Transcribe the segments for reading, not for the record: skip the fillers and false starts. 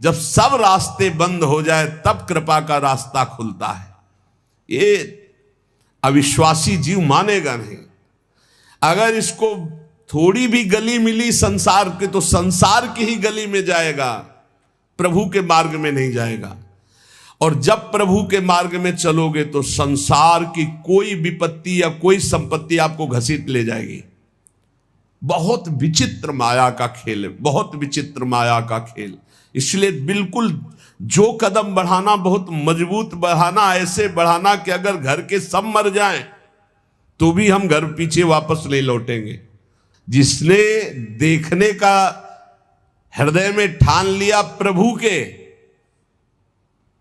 जब सब रास्ते बंद हो जाए तब कृपा का रास्ता खुलता है। ये अविश्वासी जीव मानेगा नहीं। अगर इसको थोड़ी भी गली मिली संसार के तो संसार की ही गली में जाएगा, प्रभु के मार्ग में नहीं जाएगा। और जब प्रभु के मार्ग में चलोगे तो संसार की कोई विपत्ति या कोई संपत्ति आपको घसीट ले जाएगी। बहुत विचित्र माया का खेल है, बहुत विचित्र माया का खेल। इसलिए बिल्कुल जो कदम बढ़ाना बहुत मजबूत बढ़ाना, ऐसे बढ़ाना कि अगर घर के सब मर जाएं तो भी हम घर पीछे वापस नहीं लौटेंगे। जिसने देखने का हृदय में ठान लिया प्रभु के,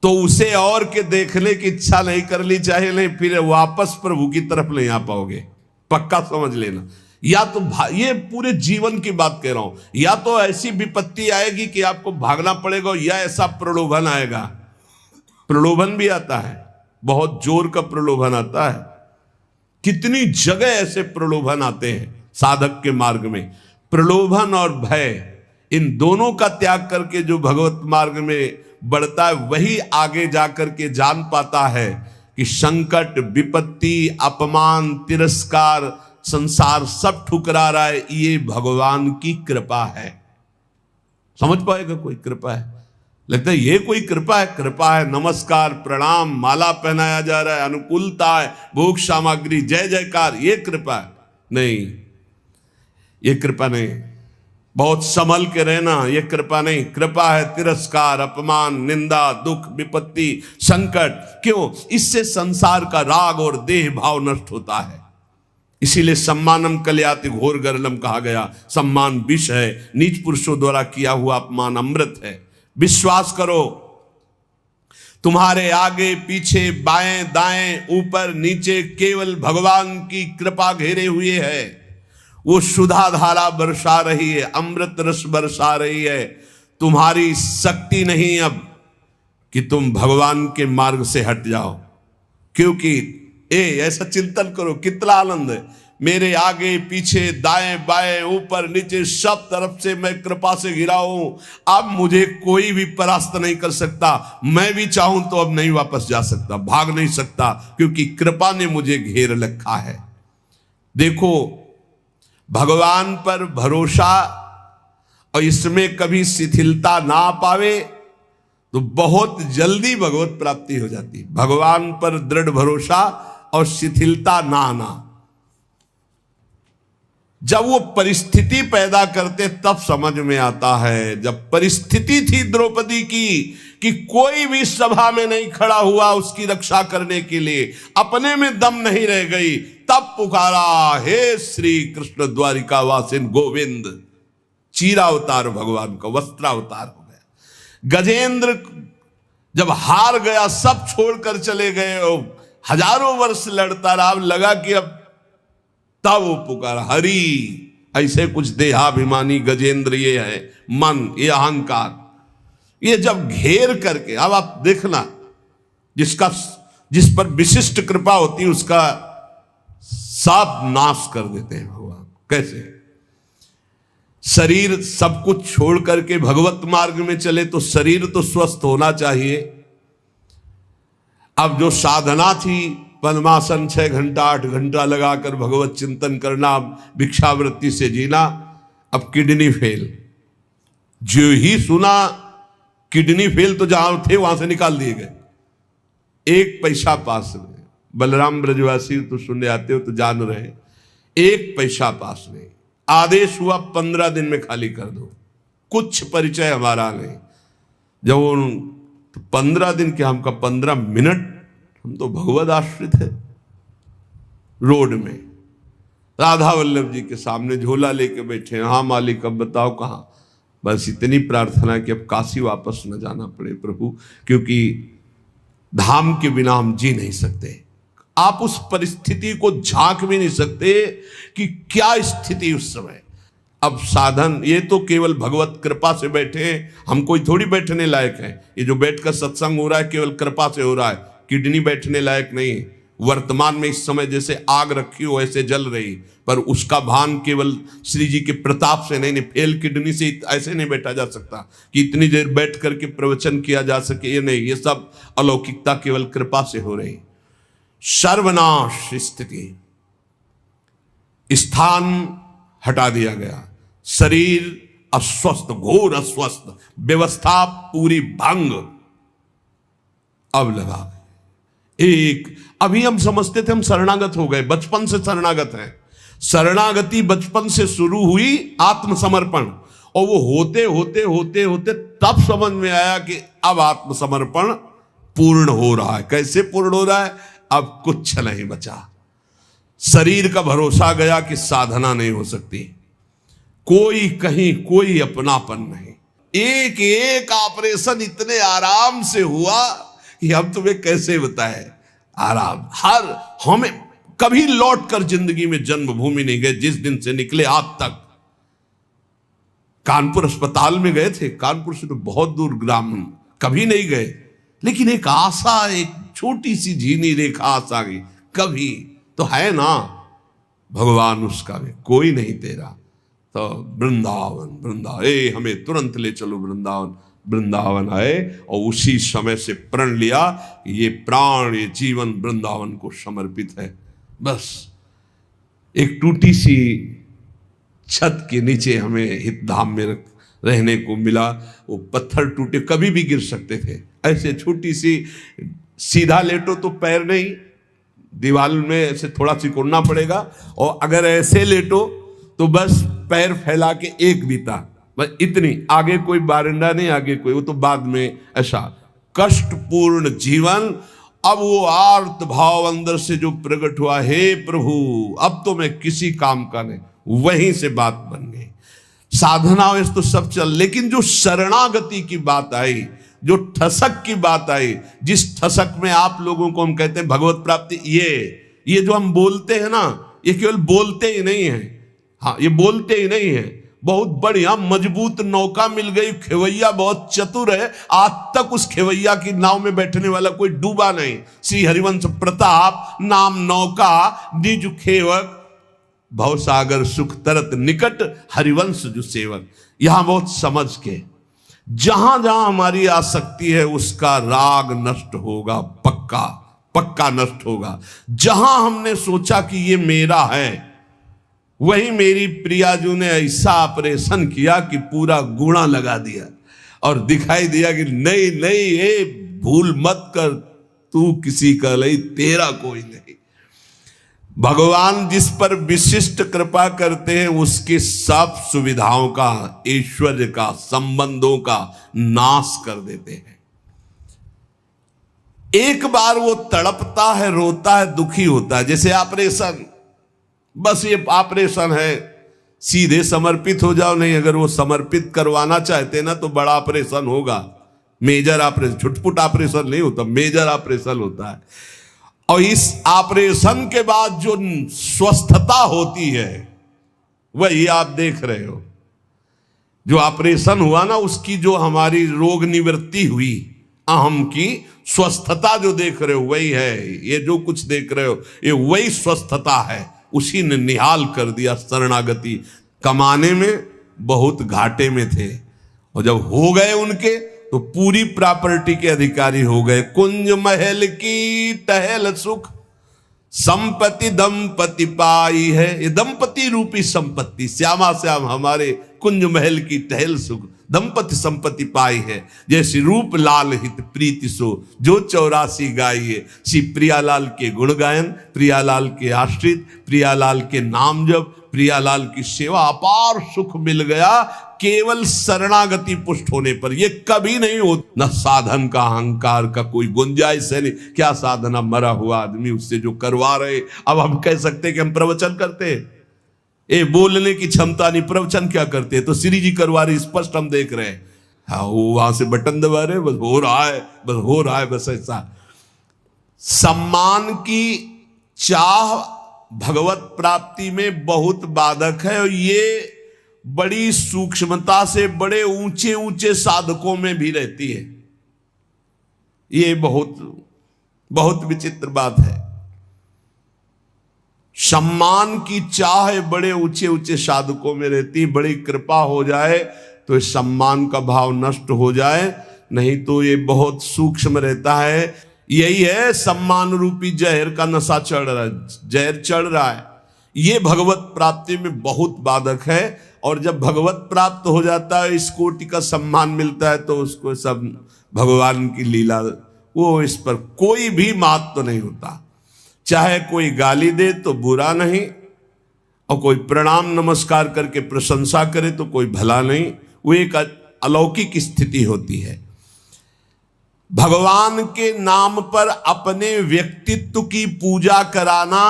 तो उसे और के देखने की इच्छा नहीं कर ली चाहे नहीं, फिर वापस प्रभु की तरफ नहीं आ पाओगे, पक्का समझ लेना। या तो ये पूरे जीवन की बात कह रहा हूं, या तो ऐसी विपत्ति आएगी कि आपको भागना पड़ेगा, या ऐसा प्रलोभन आएगा। प्रलोभन भी आता है, बहुत जोर का प्रलोभन आता है। कितनी जगह ऐसे प्रलोभन आते हैं साधक के मार्ग में। प्रलोभन और भय, इन दोनों का त्याग करके जो भगवत मार्ग में बढ़ता है वही आगे जाकर के जान पाता है कि संकट, विपत्ति, अपमान, तिरस्कार, संसार सब ठुकरा रहा है, ये भगवान की कृपा है। समझ पाएगा कोई कृपा है? लगता है ये कोई कृपा है? कृपा है, नमस्कार, प्रणाम, माला पहनाया जा रहा है, अनुकूलता है, भोग सामग्री, जय जयकार, ये कृपा है? नहीं, ये कृपा नहीं। बहुत संभल के रहना, ये कृपा नहीं। कृपा है तिरस्कार, अपमान, निंदा, दुख, विपत्ति, संकट। क्यों? इससे संसार का राग और देह भाव नष्ट होता है। इसीलिए सम्मानम कलयाति घोर गरलम कहा गया। सम्मान विष है, नीच पुरुषों द्वारा किया हुआ अपमान अमृत है। विश्वास करो, तुम्हारे आगे पीछे बाएं दाएं ऊपर नीचे केवल भगवान की कृपा घेरे हुए है। वो सुधा धारा बरसा रही है, अमृत रस बरसा रही है। तुम्हारी शक्ति नहीं अब कि तुम भगवान के मार्ग से हट जाओ, क्योंकि ऐसा चिंतन करो, कितना आनंद है। मेरे आगे पीछे दाएं बाएं ऊपर नीचे सब तरफ से मैं कृपा से घिरा हूं। अब मुझे कोई भी परास्त नहीं कर सकता। मैं भी चाहूं तो अब नहीं वापस जा सकता, भाग नहीं सकता, क्योंकि कृपा ने मुझे घेर रखा है। देखो, भगवान पर भरोसा और इसमें कभी शिथिलता ना पावे तो बहुत जल्दी भगवत प्राप्ति हो जाती है। भगवान पर दृढ़ भरोसा और शिथिलता ना आना। जब वो परिस्थिति पैदा करते तब समझ में आता है। जब परिस्थिति थी द्रौपदी की कि कोई भी सभा में नहीं खड़ा हुआ उसकी रक्षा करने के लिए, अपने में दम नहीं रह गई, तब पुकारा, हे श्री कृष्ण द्वारिका वासिन गोविंद। चीरावतार भगवान का वस्त्रावतार हो गया। गजेंद्र जब हार गया, सब छोड़कर चले गए, हजारों वर्ष लड़ता रहा, लगा कि अब, तब वो पुकारा, हरि। ऐसे कुछ देहाभिमानी गजेंद्र ये है, मन, ये अहंकार, ये जब घेर करके, अब आप देखना, जिस पर विशिष्ट कृपा होती है उसका सब नाश कर देते हैं भगवान। कैसे? शरीर सब कुछ छोड़ करके भगवत मार्ग में चले तो शरीर तो स्वस्थ होना चाहिए। अब जो साधना थी, पद्मासन 6 घंटा 8 घंटा लगाकर भगवत चिंतन करना, भिक्षावृत्ति से जीना, अब किडनी फेल। जो ही सुना किडनी फेल तो जहां थे वहां से निकाल दिए गए। 1 पैसा पास नहीं। बलराम ब्रजवासी तो सुनने आते हो तो जान रहे, 1 पैसा पास नहीं। आदेश हुआ 15 दिन में खाली कर दो, कुछ परिचय हमारा नहीं। जब वो 15 दिन के, हमका 15 मिनट, हम तो भगवत आश्रित है। रोड में राधा वल्लभ जी के सामने झोला लेके बैठे, हाँ मालिक अब बताओ कहाँ। बस इतनी प्रार्थना कि अब काशी वापस न जाना पड़े प्रभु, क्योंकि धाम के बिना हम जी नहीं सकते। आप उस परिस्थिति को झांक भी नहीं सकते कि क्या स्थिति उस समय। अब साधन ये तो केवल भगवत कृपा से बैठे हैं, हम कोई थोड़ी बैठने लायक है। ये जो बैठकर सत्संग हो रहा है केवल कृपा से हो रहा है, किडनी बैठने लायक नहीं है। वर्तमान में इस समय जैसे आग रखी हो ऐसे जल रही, पर उसका भान केवल श्री जी के प्रताप से नहीं, फेल किडनी से ऐसे नहीं बैठा जा सकता कि इतनी देर बैठ करके प्रवचन किया जा सके, ये नहीं, ये सब अलौकिकता केवल कृपा से हो रही। सर्वनाश स्थिति, स्थान हटा दिया गया, शरीर अस्वस्थ, घोर अस्वस्थ, व्यवस्था पूरी भंग। अब लगा एक, अभी हम समझते थे हम शरणागत हो गए, बचपन से शरणागत हैं। शरणागति बचपन से शुरू हुई, आत्मसमर्पण, और वो होते होते होते होते तब समझ में आया कि अब आत्मसमर्पण पूर्ण हो रहा है। कैसे पूर्ण हो रहा है? अब कुछ नहीं बचा। शरीर का भरोसा गया कि साधना नहीं हो सकती, कोई कहीं कोई अपनापन नहीं। एक एक ऑपरेशन इतने आराम से हुआ कि हम तुम्हें कैसे बताएं। आराम, हर हमें कभी लौट कर जिंदगी में जन्मभूमि नहीं गए, जिस दिन से निकले आज तक। कानपुर अस्पताल में गए थे, कानपुर से तो बहुत दूर ग्राम, कभी नहीं गए, लेकिन एक आशा, एक छोटी सी झीनी रेखा आशा की, कभी तो है ना भगवान, उसका भी कोई नहीं तेरा। तो वृंदावन, वृंदावन, हमें तुरंत ले चलो वृंदावन। वृंदावन आए और उसी समय से प्रण लिया कि ये प्राण, ये जीवन वृंदावन को समर्पित है। बस एक टूटी सी छत के नीचे हमें हितधाम में रहने को मिला। वो पत्थर टूटे, कभी भी गिर सकते थे, ऐसे छोटी सी, सीधा लेटो तो पैर नहीं, दीवार में ऐसे थोड़ा सिकुड़ना पड़ेगा, और अगर ऐसे लेटो तो बस पैर फैला के एक बीता, बस इतनी, आगे कोई बारिंदा नहीं, आगे कोई, वो तो बाद में। ऐसा कष्टपूर्ण जीवन। अब वो आर्त भाव अंदर से जो प्रकट हुआ, हे प्रभु अब तो मैं किसी काम का नहीं, वहीं से बात बन गई। साधना वैसे तो सब चल, लेकिन जो शरणागति की बात आई, जो ठसक की बात आई, जिस ठसक में आप लोगों को हम कहते हैं भगवत प्राप्ति, ये जो हम बोलते हैं ना, ये केवल बोलते ही नहीं है। हाँ, ये बोलते ही नहीं है, बहुत बढ़िया मजबूत नौका मिल गई, खेवैया बहुत चतुर है, आज तक उस खेवैया की नाव में बैठने वाला कोई डूबा नहीं। श्री हरिवंश प्रताप नाम नौका, निज खेवक, भवसागर सुख तरत निकट, हरिवंश जो सेवक। यहां बहुत समझ के, जहां जहां हमारी आसक्ति है उसका राग नष्ट होगा, पक्का पक्का नष्ट होगा। जहां हमने सोचा कि ये मेरा है, वही मेरी प्रियाजू ने ऐसा ऑपरेशन किया कि पूरा गुणा लगा दिया और दिखाई दिया कि नहीं नहीं, ये भूल मत कर, तू किसी का नहीं, तेरा कोई नहीं। भगवान जिस पर विशिष्ट कृपा करते हैं उसके सब सुविधाओं का, ऐश्वर्य का, संबंधों का नाश कर देते हैं। एक बार वो तड़पता है, रोता है, दुखी होता है, जैसे ऑपरेशन, बस ये ऑपरेशन है, सीधे समर्पित हो जाओ। नहीं, अगर वो समर्पित करवाना चाहते ना तो बड़ा ऑपरेशन होगा, मेजर ऑपरेशन, छुटपुट ऑपरेशन नहीं होता, मेजर ऑपरेशन होता है। और इस ऑपरेशन के बाद जो स्वस्थता होती है वही आप देख रहे हो। जो ऑपरेशन हुआ ना, उसकी जो हमारी रोग निवृत्ति हुई, अहम की स्वस्थता जो देख रहे हो वही है। ये जो कुछ देख रहे हो ये वही स्वस्थता है, उसी ने निहाल कर दिया। शरणागति कमाने में बहुत घाटे में थे, और जब हो गए उनके तो पूरी प्रॉपर्टी के अधिकारी हो गए। कुंज महल की टहल सुख, संपत्ति दंपति पाई है। ये दंपति रूपी संपत्ति, श्यामा श्याम हमारे कुंज महल की टहल सुख, दंपति संपत्ति पाई है। जैसे रूप लाल हित प्रीति सो, जो 84 गाइए। श्री प्रियालाल के गुण गायन, प्रियालाल के आश्रित, प्रियालाल के नाम जप, प्रियालाल की सेवा, अपार सुख मिल गया केवल शरणागति पुष्ट होने पर। ये कभी नहीं हो, न साधन का, अहंकार का कोई गुंजाइश है नहीं। क्या साधना, मरा हुआ आदमी उससे जो करवा रहे। अब हम कह सकते कि हम प्रवचन करते हैं, ये बोलने की क्षमता नहीं, प्रवचन क्या करते हैं? तो श्री जी करवा रहे, स्पष्ट हम देख रहे हैं। हाँ, वो वहां से बटन दबा रहे, बस हो रहा है, बस हो रहा है, बस ऐसा। सम्मान की चाह भगवत प्राप्ति में बहुत बाधक है, और ये बड़ी सूक्ष्मता से बड़े ऊंचे ऊंचे साधकों में भी रहती है। ये बहुत बहुत विचित्र बात है। सम्मान की चाह बड़े ऊंचे ऊंचे साधकों में रहती, बड़ी कृपा हो जाए तो इस सम्मान का भाव नष्ट हो जाए, नहीं तो ये बहुत सूक्ष्म रहता है। यही है सम्मान रूपी जहर का नशा चढ़ रहा है, जहर चढ़ रहा है। ये भगवत प्राप्ति में बहुत बाधक है। और जब भगवत प्राप्त हो जाता है, इस कोटि का सम्मान मिलता है, तो उसको सब भगवान की लीला, वो इस पर कोई भी महत्व नहीं होता। चाहे कोई गाली दे तो बुरा नहीं, और कोई प्रणाम नमस्कार करके प्रशंसा करे तो कोई भला नहीं। वो एक अलौकिक स्थिति होती है। भगवान के नाम पर अपने व्यक्तित्व की पूजा कराना,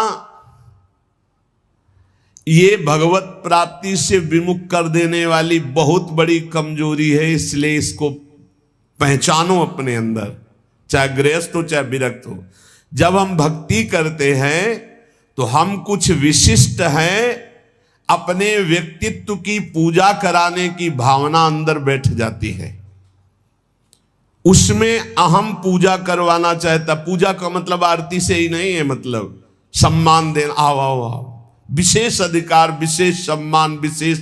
ये भगवत प्राप्ति से विमुख कर देने वाली बहुत बड़ी कमजोरी है। इसलिए इसको पहचानो अपने अंदर, चाहे गृहस्थ हो चाहे विरक्त हो। जब हम भक्ति करते हैं तो हम कुछ विशिष्ट हैं, अपने व्यक्तित्व की पूजा कराने की भावना अंदर बैठ जाती है। उसमें अहम पूजा करवाना चाहता। पूजा का मतलब आरती से ही नहीं है, मतलब सम्मान देना, आओ आओ आओ, विशेष अधिकार, विशेष सम्मान, विशेष।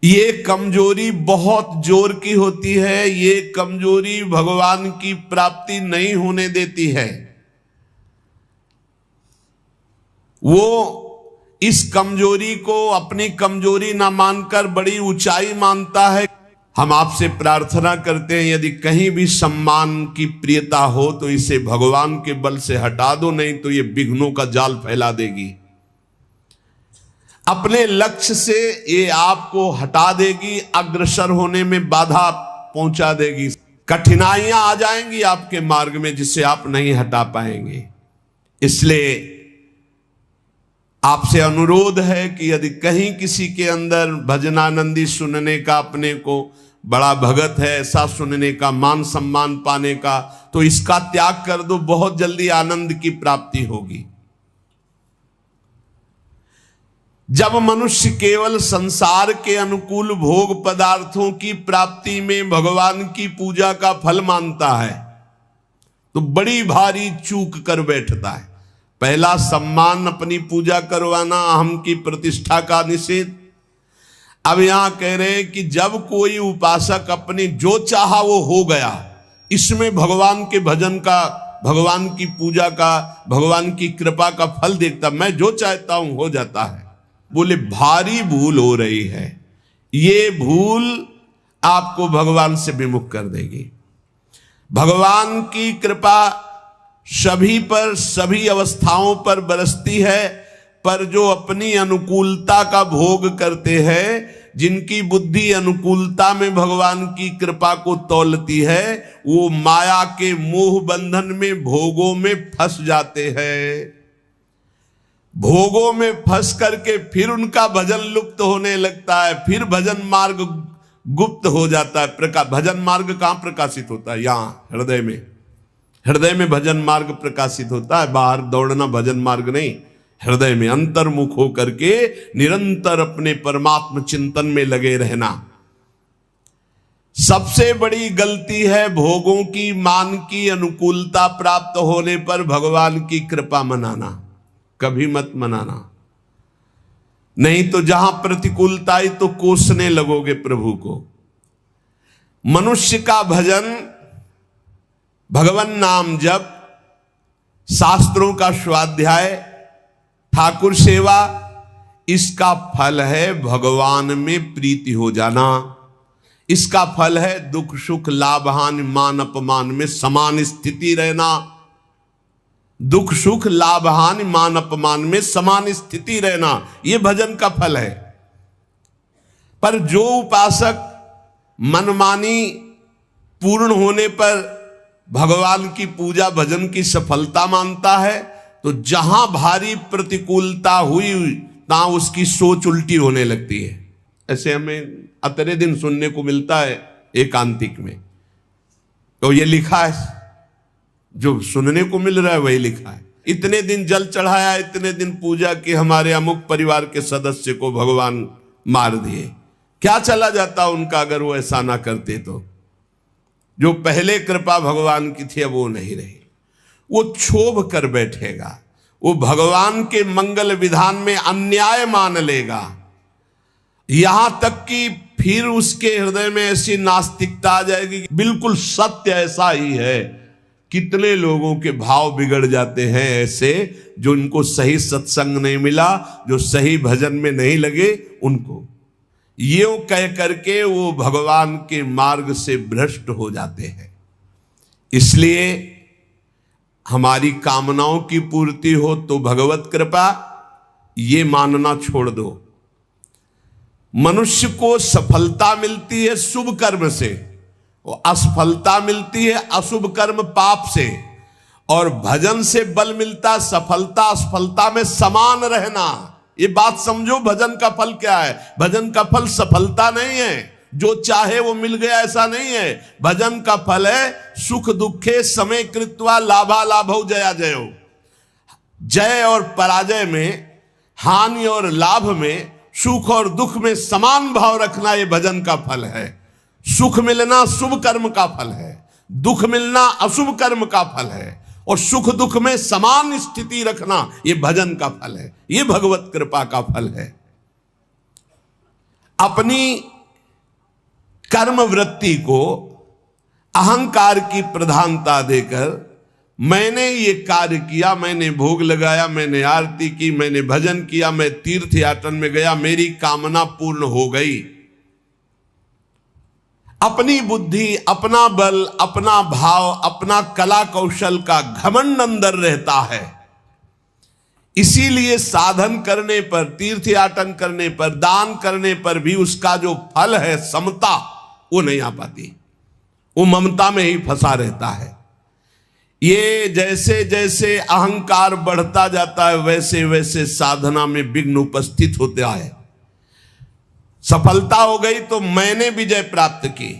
ये कमजोरी बहुत जोर की होती है। ये कमजोरी भगवान की प्राप्ति नहीं होने देती है। वो इस कमजोरी को अपनी कमजोरी ना मानकर बड़ी ऊंचाई मानता है। हम आपसे प्रार्थना करते हैं, यदि कहीं भी सम्मान की प्रियता हो तो इसे भगवान के बल से हटा दो, नहीं तो ये विघ्नों का जाल फैला देगी। अपने लक्ष्य से ये आपको हटा देगी, अग्रसर होने में बाधा पहुंचा देगी। कठिनाइयां आ जाएंगी आपके मार्ग में जिसे आप नहीं हटा पाएंगे। इसलिए आपसे अनुरोध है कि यदि कहीं किसी के अंदर भजनानंदी सुनने का, अपने को बड़ा भगत है ऐसा सुनने का, मान सम्मान पाने का, तो इसका त्याग कर दो, बहुत जल्दी आनंद की प्राप्ति होगी। जब मनुष्य केवल संसार के अनुकूल भोग पदार्थों की प्राप्ति में भगवान की पूजा का फल मानता है तो बड़ी भारी चूक कर बैठता है। पहला, सम्मान, अपनी पूजा करवाना, अहम की प्रतिष्ठा का निषेध। अब यहां कह रहे हैं कि जब कोई उपासक अपने जो चाहा वो हो गया, इसमें भगवान के भजन का, भगवान की पूजा का, भगवान की कृपा का फल देखता, मैं जो चाहता हूं हो जाता है, बोले भारी भूल हो रही है। ये भूल आपको भगवान से विमुख कर देगी। भगवान की कृपा सभी पर, सभी अवस्थाओं पर बरसती है, पर जो अपनी अनुकूलता का भोग करते हैं, जिनकी बुद्धि अनुकूलता में भगवान की कृपा को तौलती है, वो माया के मोह बंधन में, भोगों में फंस जाते हैं। भोगों में फंस करके फिर उनका भजन लुप्त होने लगता है, फिर भजन मार्ग गुप्त हो जाता है। भजन मार्ग कहां प्रकाशित होता है? यहां हृदय में। हृदय में भजन मार्ग प्रकाशित होता है, बाहर दौड़ना भजन मार्ग नहीं। हृदय में अंतर्मुख होकर के निरंतर अपने परमात्म चिंतन में लगे रहना। सबसे बड़ी गलती है भोगों की, मान की, अनुकूलता प्राप्त होने पर भगवान की कृपा मनाना। कभी मत मनाना, नहीं तो जहां प्रतिकूलता आई तो कोसने लगोगे प्रभु को। मनुष्य का भजन, भगवान नाम जप, शास्त्रों का स्वाध्याय, ठाकुर सेवा, इसका फल है भगवान में प्रीति हो जाना। इसका फल है दुख सुख लाभ हानि मान अपमान में समान स्थिति रहना। दुख सुख लाभ हानि मान अपमान में समान स्थिति रहना, यह भजन का फल है। पर जो उपासक मनमानी पूर्ण होने पर भगवान की पूजा भजन की सफलता मानता है, तो जहां भारी प्रतिकूलता हुई ना उसकी सोच उल्टी होने लगती है। ऐसे हमें अतरे दिन सुनने को मिलता है एकांतिक में। तो ये लिखा है, जो सुनने को मिल रहा है वही लिखा है। इतने दिन जल चढ़ाया, इतने दिन पूजा की, हमारे अमुक परिवार के सदस्य को भगवान मार दिए। क्या चला जाता उनका अगर वो ऐसा ना करते तो? जो पहले कृपा भगवान की थी अब वो नहीं रही। वो क्षोभ कर बैठेगा, वो भगवान के मंगल विधान में अन्याय मान लेगा। यहां तक कि फिर उसके हृदय में ऐसी नास्तिकता आ जाएगी कि बिल्कुल सत्य ऐसा ही है। कितने लोगों के भाव बिगड़ जाते हैं ऐसे, जो इनको सही सत्संग नहीं मिला, जो सही भजन में नहीं लगे, उनको यूं कह करके वो भगवान के मार्ग से भ्रष्ट हो जाते हैं। इसलिए हमारी कामनाओं की पूर्ति हो तो भगवत कृपा, ये मानना छोड़ दो। मनुष्य को सफलता मिलती है शुभ कर्म से, और असफलता मिलती है अशुभ कर्म पाप से। और भजन से बल मिलता सफलता असफलता में समान रहना। ये बात समझो, भजन का फल क्या है? भजन का फल सफलता नहीं है, जो चाहे वो मिल गया ऐसा नहीं है। भजन का फल है सुख दुखे समय कृत्वा लाभा लाभौ जया जयो। जय और पराजय में, हानि और लाभ में, सुख और दुख में समान भाव रखना, ये भजन का फल है। सुख मिलना शुभ कर्म का फल है, दुख मिलना अशुभ कर्म का फल है, और सुख दुख में समान स्थिति रखना, ये भजन का फल है, ये भगवत कृपा का फल है। अपनी कर्म वृत्ति को अहंकार की प्रधानता देकर मैंने ये कार्य किया, मैंने भोग लगाया, मैंने आरती की, मैंने भजन किया, मैं तीर्थ यात्रा में गया, मेरी कामना पूर्ण हो गई। अपनी बुद्धि, अपना बल, अपना भाव, अपना कला कौशल का घमंड अंदर रहता है। इसीलिए साधन करने पर, तीर्थ याटन करने पर, दान करने पर भी उसका जो फल है समता, वो नहीं आ पाती। वो ममता में ही फंसा रहता है। ये जैसे जैसे अहंकार बढ़ता जाता है, वैसे वैसे साधना में विघ्न उपस्थित होते आए। सफलता हो गई तो मैंने विजय प्राप्त की।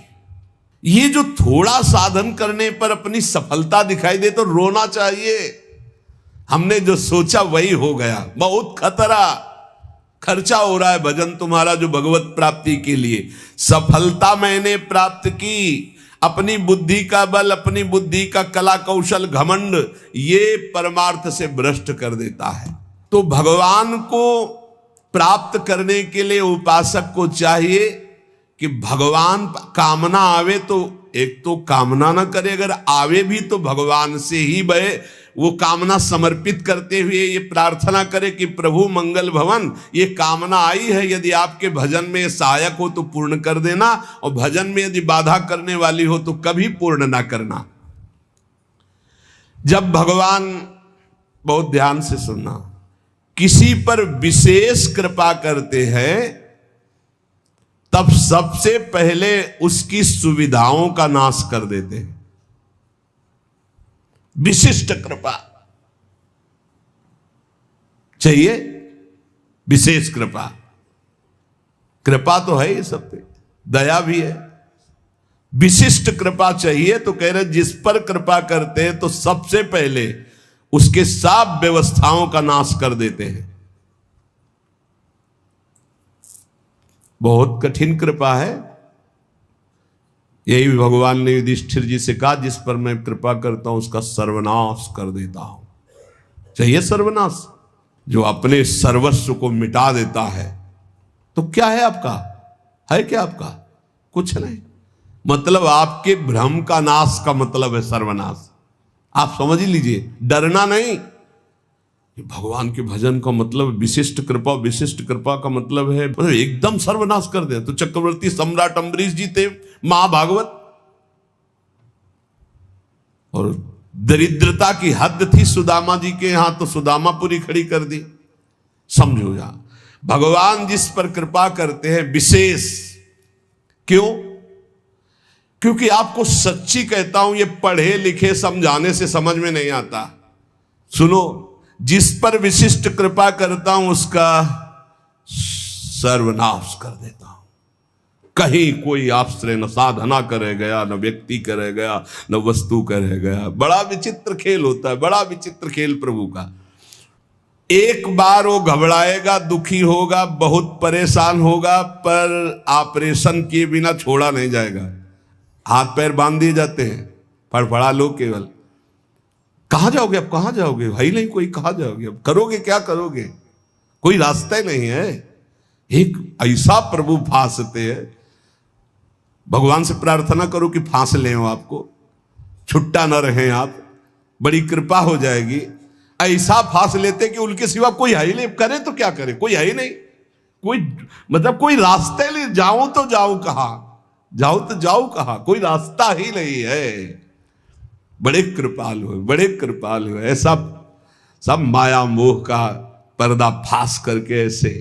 ये जो थोड़ा साधन करने पर अपनी सफलता दिखाई दे तो रोना चाहिए। हमने जो सोचा वही हो गया, बहुत खतरा। खर्चा हो रहा है भजन तुम्हारा जो भगवत प्राप्ति के लिए। सफलता मैंने प्राप्त की, अपनी बुद्धि का बल, अपनी बुद्धि का कला कौशल, घमंड, ये परमार्थ से भ्रष्ट कर देता है। तो भगवान को प्राप्त करने के लिए उपासक को चाहिए कि भगवान कामना आवे तो एक तो कामना ना करे, अगर आवे भी तो भगवान से ही बहे। वो कामना समर्पित करते हुए ये प्रार्थना करे कि प्रभु मंगल भवन, ये कामना आई है, यदि आपके भजन में सहायक हो तो पूर्ण कर देना, और भजन में यदि बाधा करने वाली हो तो कभी पूर्ण ना करना। जब भगवान, बहुत ध्यान से सुनना, किसी पर विशेष कृपा करते हैं तब सबसे पहले उसकी सुविधाओं का नाश कर देते हैं। विशिष्ट कृपा चाहिए, विशेष कृपा। कृपा तो है ये सब पे, दया भी है। विशिष्ट कृपा चाहिए तो कह रहे जिस पर कृपा करते हैं तो सबसे पहले उसके सब व्यवस्थाओं का नाश कर देते हैं। बहुत कठिन कृपा है। यही भगवान ने युधिष्ठिर जी से कहा, जिस पर मैं कृपा करता हूं उसका सर्वनाश कर देता हूं। चाहिए सर्वनाश, जो अपने सर्वस्व को मिटा देता है। तो क्या है आपका? है क्या आपका? कुछ नहीं। मतलब आपके भ्रम का नाश का मतलब है सर्वनाश। आप समझ ही लीजिए, डरना नहीं। भगवान के भजन का मतलब विशिष्ट कृपा, विशिष्ट कृपा का मतलब है मतलब एकदम सर्वनाश कर दे। तो चक्रवर्ती सम्राट अम्बरीश जी थे महाभागवत, और दरिद्रता की हद थी सुदामा जी के यहां, तो सुदामापुरी खड़ी कर दी। समझो या भगवान जिस पर कृपा करते हैं विशेष। क्यों? क्योंकि आपको सच्ची कहता हूं, ये पढ़े लिखे समझाने से समझ में नहीं आता। सुनो, जिस पर विशिष्ट कृपा करता हूं उसका सर्वनाश कर देता हूं। कहीं कोई आश्रय न साधना करे गया, न व्यक्ति करे गया, न वस्तु करे गया। बड़ा विचित्र खेल होता है, बड़ा विचित्र खेल प्रभु का। एक बार वो घबराएगा, दुखी होगा, बहुत परेशान होगा, पर ऑपरेशन किए बिना छोड़ा नहीं जाएगा। हाथ पैर बांध दिए जाते हैं, फड़फड़ा लो केवल। कहां जाओगे, अब कहां जाओगे, भाई नहीं कोई, कहां जाओगे, अब करोगे क्या करोगे, कोई रास्ता ही नहीं है। एक ऐसा प्रभु फांसते हैं, भगवान से प्रार्थना करो कि फांस लें आपको, छुट्टा न रहे आप, बड़ी कृपा हो जाएगी। ऐसा फांस लेते कि उनके सिवा कोई है ही नहीं, करे तो क्या करे, कोई है ही नहीं, कोई मतलब कोई रास्ते नहीं, जाऊं तो जाऊं कहां, जाऊं तो जाऊं कहां, कोई रास्ता ही नहीं है। बड़े कृपालु है, बड़े कृपालु है। सब माया मोह का पर्दा फांस करके ऐसे।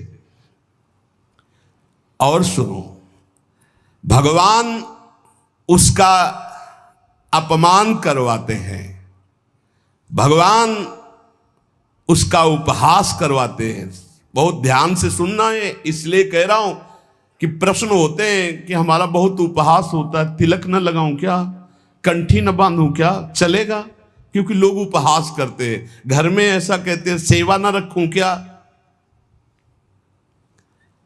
और सुनो, भगवान उसका अपमान करवाते हैं, भगवान उसका उपहास करवाते हैं। बहुत ध्यान से सुनना है, इसलिए कह रहा हूं कि प्रश्न होते हैं कि हमारा बहुत उपहास होता है, तिलक न लगाऊं क्या, कंठी न बांधूं क्या, चलेगा? क्योंकि लोग उपहास करते हैं, घर में ऐसा कहते हैं, सेवा न रखूं क्या?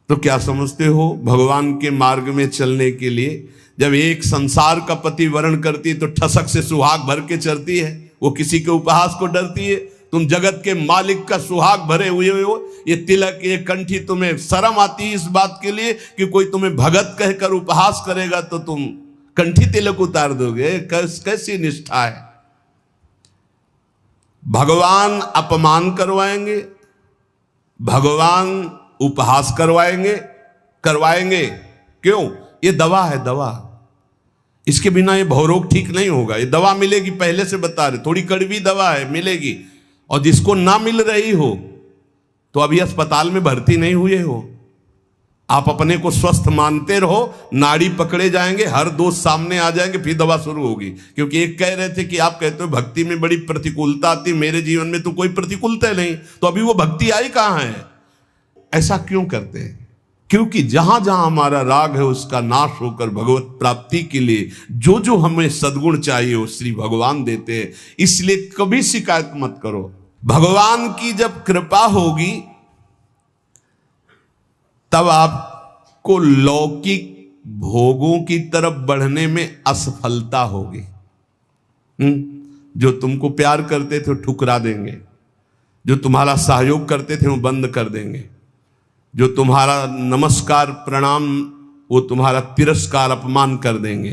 तो क्या समझते हो, भगवान के मार्ग में चलने के लिए जब एक संसार का पति वर्ण करती है तो ठसक से सुहाग भर के चलती है, वो किसी के उपहास को डरती है। तुम जगत के मालिक का सुहाग भरे हुए हो, ये तिलक ये कंठी, तुम्हें शर्म आती है इस बात के लिए कि कोई तुम्हें भगत कहकर उपहास करेगा तो तुम कंठी तिलक उतार दोगे? कैसी निष्ठा है। भगवान अपमान करवाएंगे, भगवान उपहास करवाएंगे। क्यों? ये दवा है, दवा। इसके बिना ये भवरोग ठीक नहीं होगा। ये दवा मिलेगी, पहले से बता रहे, थोड़ी कड़वी दवा है, मिलेगी। और जिसको ना मिल रही हो तो अभी अस्पताल में भर्ती नहीं हुए हो, आप अपने को स्वस्थ मानते रहो, नाड़ी पकड़े जाएंगे, हर दोस्त सामने आ जाएंगे, फिर दवा शुरू होगी। क्योंकि एक कह रहे थे कि आप कहते हो भक्ति में बड़ी प्रतिकूलता आती, मेरे जीवन में तो कोई प्रतिकूलता नहीं, तो अभी वो भक्ति आई कहां है? ऐसा क्यों करते हैं? क्योंकि जहां जहां हमारा राग है उसका नाश होकर भगवत प्राप्ति के लिए जो जो हमें सद्गुण चाहिए वो श्री भगवान देते हैं। इसलिए कभी शिकायत मत करो। भगवान की जब कृपा होगी तब आपको लौकिक भोगों की तरफ बढ़ने में असफलता होगी। जो तुमको प्यार करते थे वो ठुकरा देंगे, जो तुम्हारा सहयोग करते थे वो बंद कर देंगे, जो तुम्हारा नमस्कार प्रणाम वो तुम्हारा तिरस्कार अपमान कर देंगे।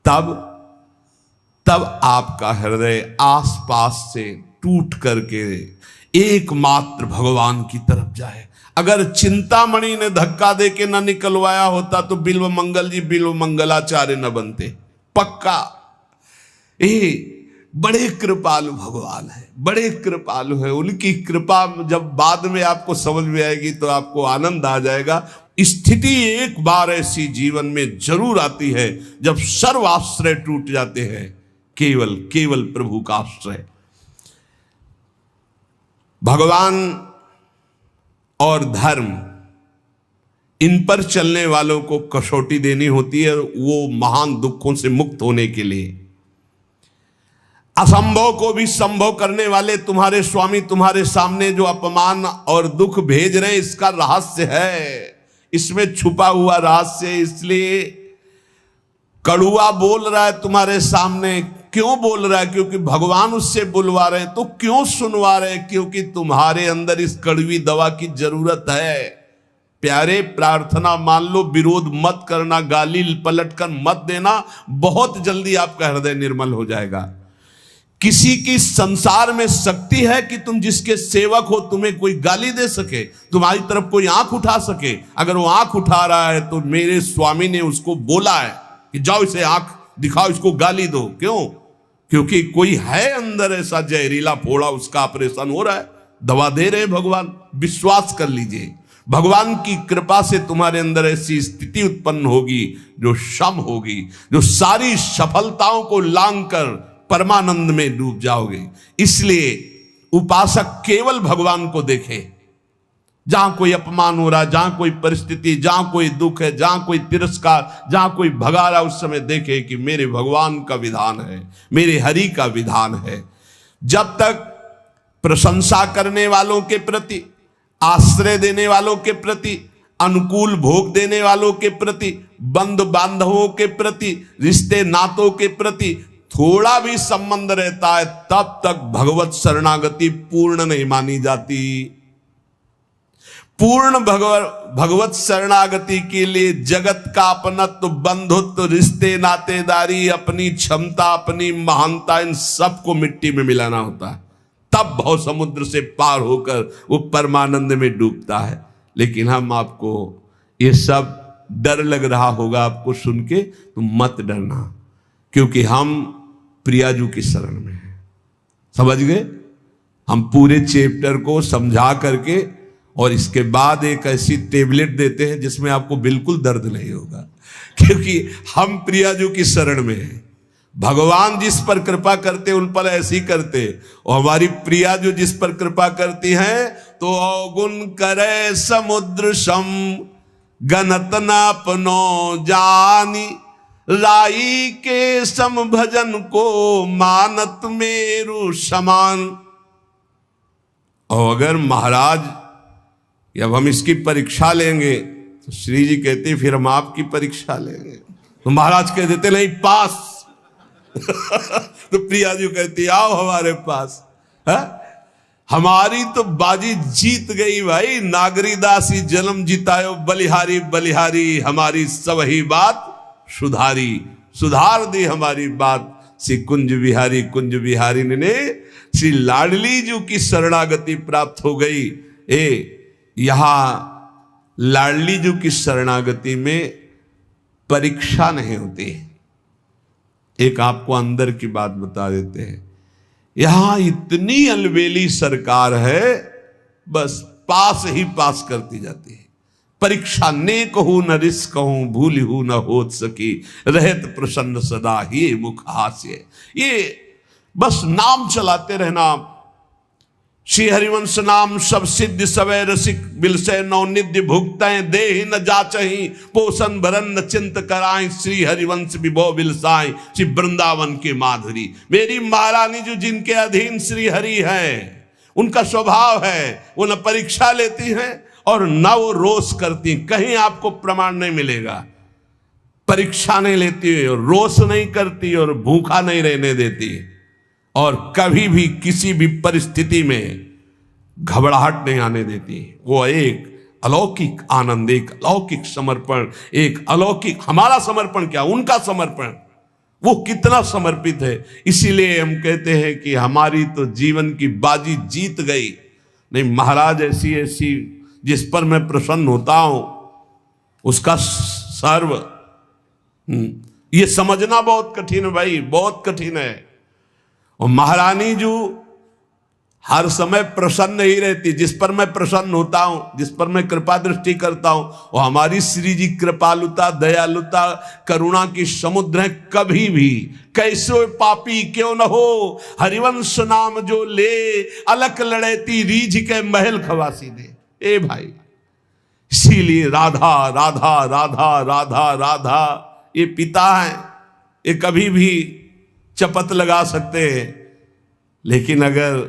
तब आपका हृदय आसपास से टूट करके एकमात्र भगवान की तरफ जाए। अगर चिंतामणि ने धक्का दे के न निकलवाया होता तो बिल्व मंगल जी बिल्व मंगलाचार्य न बनते, पक्का। बड़े कृपालु भगवान है, बड़े कृपालु है। उनकी कृपा जब बाद में आपको समझ में आएगी तो आपको आनंद आ जाएगा। स्थिति एक बार ऐसी जीवन में जरूर आती है जब सर्व आश्रय टूट जाते हैं, केवल केवल प्रभु का आश्रय। भगवान और धर्म, इन पर चलने वालों को कसौटी देनी होती है, वो महान दुखों से मुक्त होने के लिए। असंभव को भी संभव करने वाले तुम्हारे स्वामी तुम्हारे सामने जो अपमान और दुख भेज रहे हैं, इसका रहस्य है, इसमें छुपा हुआ रहस्य। इसलिए कड़ुआ बोल रहा है तुम्हारे सामने, क्यों बोल रहा है? क्योंकि भगवान उससे बुलवा रहे हैं। तो क्यों सुनवा रहे हैं? क्योंकि तुम्हारे अंदर इस कड़वी दवा की जरूरत है। प्यारे, प्रार्थना मान लो, विरोध मत करना, गाली पलट कर मत देना, बहुत जल्दी आपका हृदय निर्मल हो जाएगा। किसी की संसार में शक्ति है कि तुम जिसके सेवक हो तुम्हें कोई गाली दे सके, तुम्हारी तरफ कोई आंख उठा सके? अगर वो आंख उठा रहा है तो मेरे स्वामी ने उसको बोला है कि जाओ इसे आंख दिखाओ, इसको गाली दो। क्यों? क्योंकि कोई है अंदर ऐसा जहरीला फोड़ा, उसका ऑपरेशन हो रहा है, दवा दे रहे भगवान। विश्वास कर लीजिए, भगवान की कृपा से तुम्हारे अंदर ऐसी स्थिति उत्पन्न होगी जो क्षम होगी, जो सारी सफलताओं को लांग कर परमानंद में डूब जाओगे। इसलिए उपासक केवल भगवान को देखे। जहां कोई अपमान हो रहा है, जहां कोई परिस्थिति, जहां कोई दुख है, जहां कोई तिरस्कार, जहां कोई भगा रहा है, उस समय देखे कि मेरे भगवान का विधान है, मेरे हरि का विधान है। जब तक प्रशंसा करने वालों के प्रति, आश्रय देने वालों के प्रति, अनुकूल भोग देने वालों के प्रति, बंधु बांधवों के प्रति, रिश्ते नातों के प्रति थोड़ा भी संबंध रहता है तब तक भगवत शरणागति पूर्ण नहीं मानी जाती। पूर्ण भगवत शरणागति के लिए जगत का अपनत्व, बंधुत्व, रिश्ते, नातेदारी, अपनी क्षमता, अपनी महानता, इन सबको मिट्टी में मिलाना होता है, तब भव समुद्र से पार होकर वो परमानंद में डूबता है। लेकिन हम आपको ये सब डर लग रहा होगा आपको सुन के, तो मत डरना, क्योंकि हम प्रियाजू की शरण में हैं। समझ गए? हम पूरे चैप्टर को समझा करके और इसके बाद एक ऐसी टेबलेट देते हैं जिसमें आपको बिल्कुल दर्द नहीं होगा, क्योंकि हम प्रियाजू की शरण में हैं। भगवान जिस पर कृपा करते उन पर ऐसी करते, और हमारी प्रिया जो जिस पर कृपा करती हैं तो अवगुण करे समुद्र सम, गनत नापनो जानी, राई के सम भजन को मानत मेरु समान। और अगर महाराज, जब हम इसकी परीक्षा लेंगे तो श्री जी कहते फिर हम आपकी परीक्षा लेंगे, तो महाराज कह देते नहीं पास। तो प्रिया जी कहती आओ हमारे पास, है? हमारी तो बाजी जीत गई भाई। नागरीदासी जन्म जितायो बलिहारी बलिहारी, हमारी सब ही बात सुधारी, सुधार दी हमारी बात। श्री कुंज बिहारी ने श्री लाडली जी की शरणागति प्राप्त हो गई। यहां लाडली जी की शरणागति में परीक्षा नहीं होती। एक आपको अंदर की बात बता देते हैं, यहां इतनी अलबेली सरकार है, बस पास ही पास करती जाती है। परीक्षा ने कहूं न रिस कहूं, भूल हूं न होत सकी, रहत प्रसन्न सदा ही मुख हास्य। ये बस नाम चलाते रहना। श्री हरिवंश नाम सब सिद्ध सवै रसिक, बिलसे नवनिध्य भुगतें देहि न जाचहि, पोषण भरन न चिंत कराएं, श्री हरिवंश विभो बिलसाएं, श्री वृंदावन के माधुरी। मेरी महारानी जो जिनके अधीन श्री हरि है, उनका स्वभाव है वो न परीक्षा लेती हैं और न वो रोष करती। कहीं आपको प्रमाण नहीं मिलेगा। परीक्षा नहीं लेती, रोष नहीं करती और भूखा नहीं रहने देती, और कभी भी किसी भी परिस्थिति में घबराहट नहीं आने देती। वो एक अलौकिक आनंद, एक अलौकिक समर्पण, एक अलौकिक, हमारा समर्पण क्या, उनका समर्पण, वो कितना समर्पित है। इसीलिए हम कहते हैं कि हमारी तो जीवन की बाजी जीत गई। नहीं, महाराज ऐसी ऐसी जिस पर मैं प्रसन्न होता हूं उसका सर्व, ये समझना बहुत कठिन है भाई, बहुत कठिन है। और महारानी जो हर समय प्रसन्न ही रहती, जिस पर मैं प्रसन्न होता हूं, जिस पर मैं कृपा दृष्टि करता हूं, और हमारी श्री जी कृपालुता, दयालुता, करुणा की समुद्र है। कभी भी कैसे पापी क्यों न हो, हरिवंश नाम जो ले, अलक लड़ेती रीझ के महल खवासी दे। ए भाई, इसीलिए राधा राधा राधा राधा राधा, ये पिता है, ये कभी भी चपत लगा सकते हैं, लेकिन अगर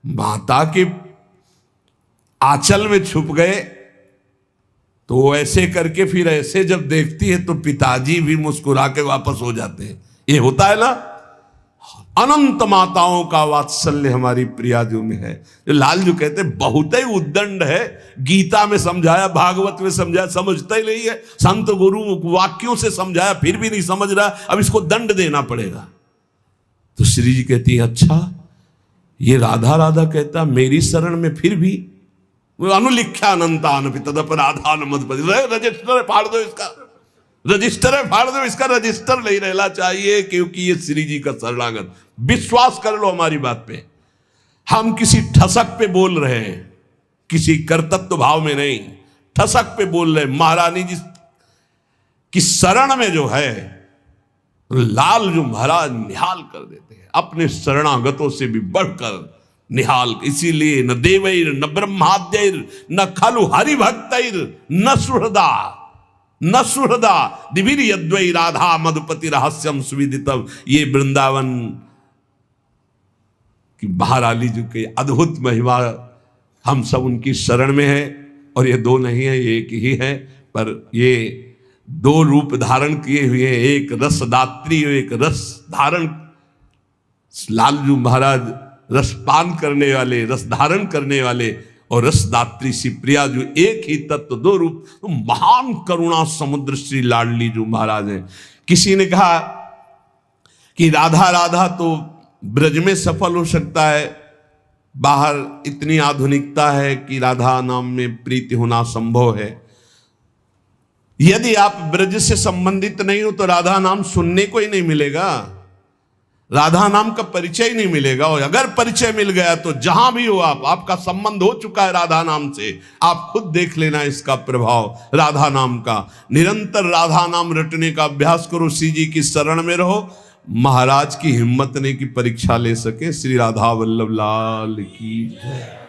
माता के आंचल में छुप गए तो ऐसे करके फिर ऐसे जब देखती है तो पिताजी भी मुस्कुरा के वापस हो जाते हैं। ये होता है ना, अनंत माताओं का वात्सल्य हमारी प्रियाजू में है। जो लालजू कहते हैं बहुत ही उद्दंड है, गीता में समझाया, भागवत में समझाया, समझता ही नहीं है, संत गुरु वाक्यों से समझाया फिर भी नहीं समझ रहा, अब इसको दंड देना पड़ेगा। तो श्री जी कहती है अच्छा, ये राधा राधा कहता मेरी शरण में फिर भी अनुलिख्या अनंतान तदपराधान मधुपति, रजिस्टर फाड़ दो इसका, रजिस्टर फाड़ दो इसका, रजिस्टर नहीं रहना चाहिए, क्योंकि ये श्री जी का शरणागत। विश्वास कर लो हमारी बात पे, हम किसी ठसक पे बोल रहे हैं, किसी कर्तव्य भाव में नहीं, ठसक पे बोल रहे हैं। महारानी जी की शरण में जो है, लाल जो महाराज निहाल कर देते हैं, अपने शरणागतों से भी बढ़कर निहाल। इसीलिए न देवैर न ब्रह्माद्यैर न खलु हरिभक्तैर न सुहृदा न सुहृदा दिवीर यद्वै राधा मधुपति रहस्यम सुविदितम। ये वृंदावन की महारानी जी के अद्भुत महिमा, हम सब उनकी शरण में है। और ये दो नहीं है, एक ही है, पर ये दो रूप धारण किए हुए हैं, एक रसदात्री और एक रस धारण लालजू महाराज रसपान करने वाले, रस धारण करने वाले और रसदात्री श्री प्रिया जो एक ही तत्व दो रूप, तो महान करुणा समुद्र श्री लाडली जो महाराज हैं। किसी ने कहा कि राधा राधा तो ब्रज में सफल हो सकता है, बाहर इतनी आधुनिकता है कि राधा नाम में प्रीति होना संभव है। यदि आप ब्रज से संबंधित नहीं हो तो राधा नाम सुनने को ही नहीं मिलेगा, राधा नाम का परिचय ही नहीं मिलेगा। और अगर परिचय मिल गया तो जहां भी हो आप, आपका संबंध हो चुका है राधा नाम से, आप खुद देख लेना इसका प्रभाव राधा नाम का। निरंतर राधा नाम रटने का अभ्यास करो, श्री जी की शरण में रहो, महाराज की हिम्मत ने की परीक्षा ले सके। श्री राधा वल्लभ लाल की जय।